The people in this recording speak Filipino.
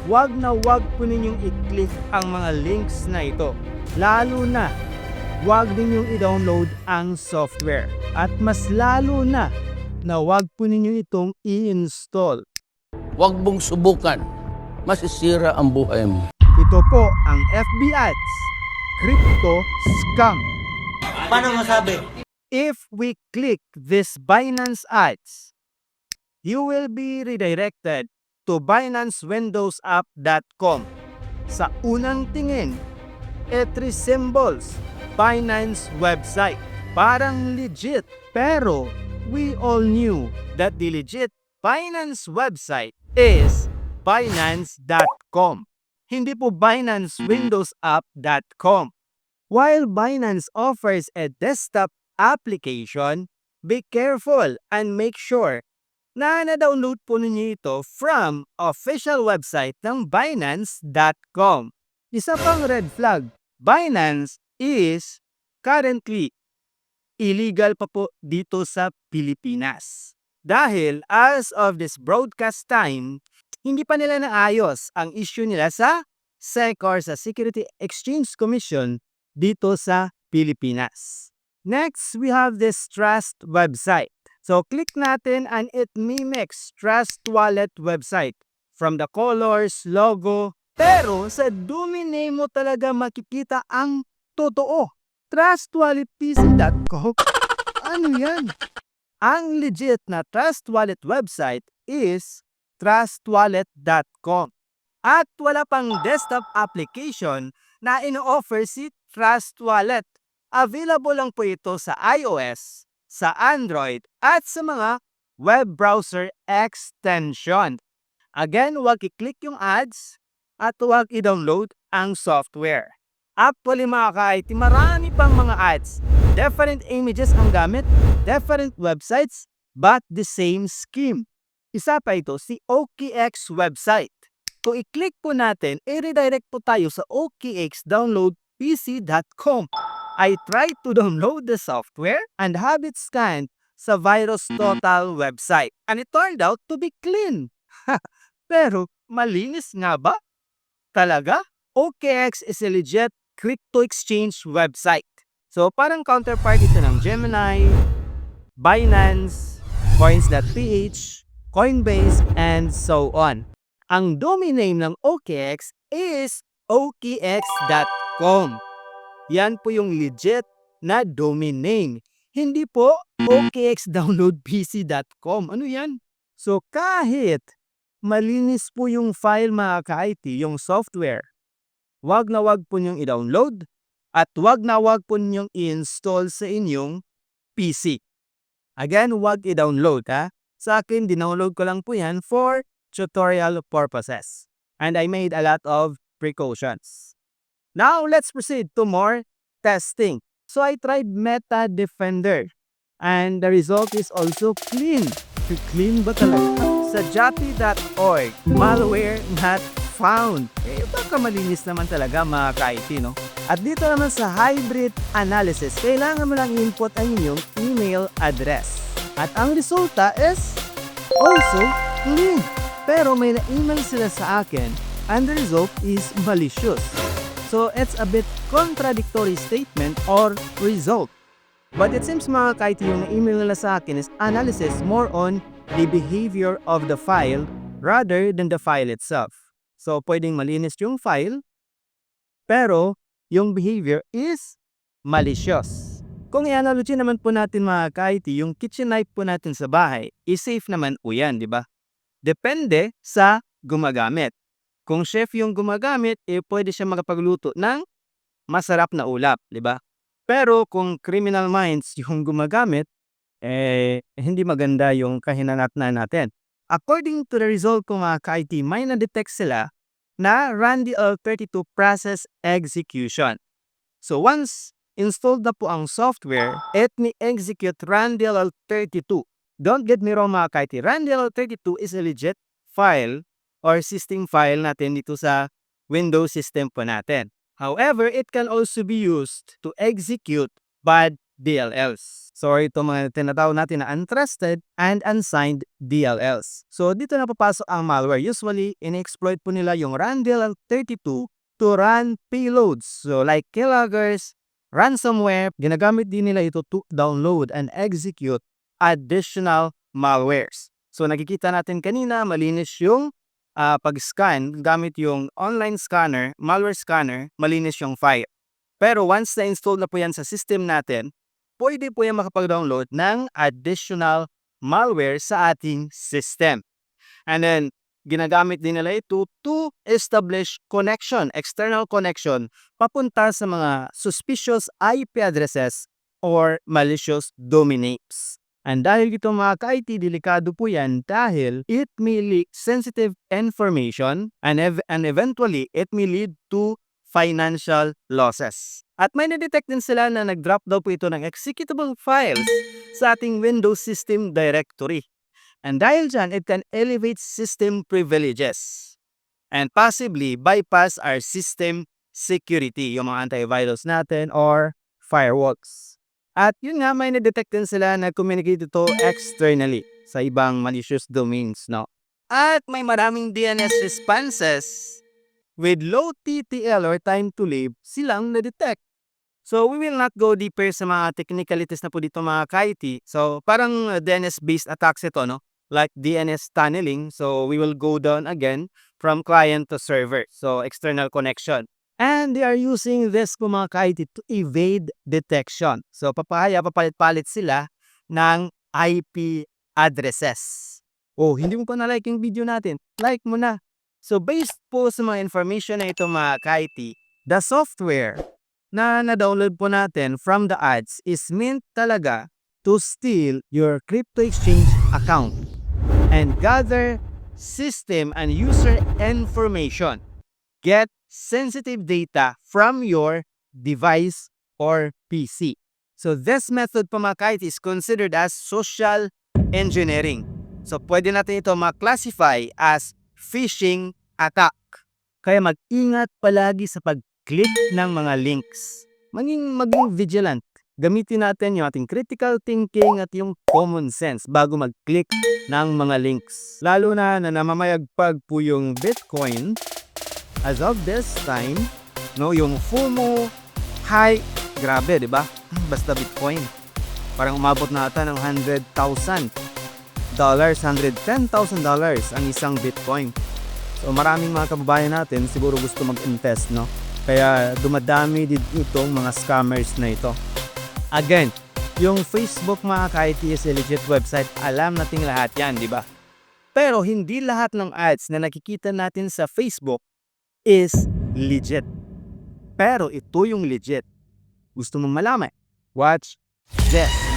wag po ninyong i-click ang mga links na ito. Lalo na, wag ninyong i-download ang software. At mas lalo na wag po ninyong itong i-install. Huwag mong subukan. Masisira ang buhay mo. Ito po ang FB Ads, Crypto Scam. Paano masabi? If we click this Binance Ads, you will be redirected to BinanceWindowsApp.com. Sa unang tingin, it resembles Binance website. Parang legit. Pero we all knew that the legit Binance website is Binance.com. Hindi po BinanceWindowsApp.com. While Binance offers a desktop application, be careful and make sure na na-download po ninyo ito from official website ng Binance.com. Isa pang red flag, Binance is currently illegal pa po dito sa Pilipinas. Dahil as of this broadcast time, hindi pa nila naayos ang issue nila sa SEC or sa Security Exchange Commission dito sa Pilipinas. Next, we have this Trust website. So, click natin and it mimics Trust Wallet website. From the colors, logo, pero sa domain name mo talaga makikita ang totoo. TrustWalletPC.com? Ano yan? Ang legit na Trust Wallet website is TrustWallet.com. At wala pang desktop application na ino-offer si Trust Wallet. Available lang po ito sa iOS, sa Android, at sa mga web browser extension. Again, huwag i-click yung ads at huwag i-download ang software. Actually mga ka-IT, marami pang mga ads. Different images ang gamit, different websites, but the same scheme. Isa pa ito, si OKX website. Kung i-click po natin, i-redirect po tayo sa okxdownloadpc.com. I tried to download the software and have it scanned sa Virus Total website. And it turned out to be clean. Pero malinis nga ba? Talaga? OKX is a legit crypto exchange website. So parang counterpart ito ng Gemini, Binance, Coins.ph, Coinbase, and so on. Ang domain name ng OKX is okx.com. Yan po yung legit na domain name. Hindi po okxdownloadpc.com. Ano yan? So kahit malinis po yung file mga ka-IT, yung software, wag na wag po niyong i-download at wag na wag po niyong i-install sa inyong PC. Again, wag i-download ha. Sa akin, dinownload ko lang po yan for tutorial purposes. And I made a lot of precautions. Now, let's proceed to more testing. So, I tried Meta Defender. And the result is also clean. Clean ba talaga? Sa Jati.org, malware not found. Baka malinis naman talaga mga ka-IT, no? At dito naman sa hybrid analysis, kailangan mo lang input ang inyong email address. At ang resulta is also clean. Pero may na-email sila sa akin and the result is malicious. So it's a bit contradictory statement or result. But it seems mga ka-IT yung na-email nila sa akin is analysis more on the behavior of the file rather than the file itself. So pwedeng malinis yung file, pero yung behavior is malicious. Kung i-analogy naman po natin mga ka-IT, yung kitchen knife po natin sa bahay, is-safe naman po yan, di ba? Depende sa gumagamit. Kung chef yung gumagamit, pwede siya makapagluto ng masarap na ulap, di ba? Pero kung criminal minds yung gumagamit, hindi maganda yung kahinanatnan natin. According to the result ko mga ka-IT, may na-detect sila na RunDL32 process execution. So once installed na po ang software, it may execute RunDL32. Don't get me wrong mga ka-IT, RunDL32 is a legit file or system file natin dito sa Windows system po natin. However, it can also be used to execute bad DLLs. So ito mga tinatawag natin na untrusted and unsigned DLLs. So dito na papasok ang malware. Usually, in-exploit po nila yung RunDLL32 to run payloads. So like keyloggers, ransomware, ginagamit din nila ito to download and execute additional malwares. So nakikita natin kanina, malinis yung pag-scan gamit yung online scanner, malware scanner, malinis yung file. Pero once na-install na po yan sa system natin, pwede po yan makapag-download ng additional malware sa ating system. And then, ginagamit din nila ito to establish connection, external connection, papunta sa mga suspicious IP addresses or malicious domain names. And dahil ito mga ka-IT, delikado po yan dahil it may leak sensitive information and eventually it may lead to financial losses. At may na-detect din sila na nag-drop daw po ito ng executable files sa ating Windows System Directory. And dahil dyan, it can elevate system privileges and possibly bypass our system security, yung mga antivirus natin or firewalls. At yun nga, may na-detect din sila na communicate ito externally sa ibang malicious domains, no? At may maraming DNS responses with low TTL or time to live silang na-detect. So we will not go deeper sa mga technicalities na po dito mga ka-IT. So parang DNS-based attacks ito, no? Like DNS tunneling. So we will go down again from client to server. So external connection. And they are using this po mga ka-IT to evade detection. So papalit-palit sila ng IP addresses. Oh, hindi mo pa na-like yung video natin. Like mo na. So based po sa mga information na ito mga ka-IT, the software na na-download po natin from the ads is meant talaga to steal your crypto exchange account and gather system and user information. Get sensitive data from your device or PC. So this method po mga ka-IT is considered as social engineering. So pwede natin ito ma-classify as phishing attack. Kaya mag-ingat palagi sa pag-click ng mga links. Maging vigilant. Gamitin natin yung ating critical thinking at yung common sense bago mag-click ng mga links. Lalo na namamayagpag po yung Bitcoin. As of this time, no, yung FOMO high, grabe, di ba? Basta Bitcoin. Parang umabot na ata ng $100,000. $110,000 ang isang Bitcoin. So maraming mga kababayan natin siguro gusto mag-invest, no? Kaya dumadami din itong mga scammers na ito. Again, yung Facebook mga ka-IT is a legit website. Alam nating lahat yan, di ba? Pero hindi lahat ng ads na nakikita natin sa Facebook is legit. Pero ito yung legit. Gusto mong malaman? Watch this.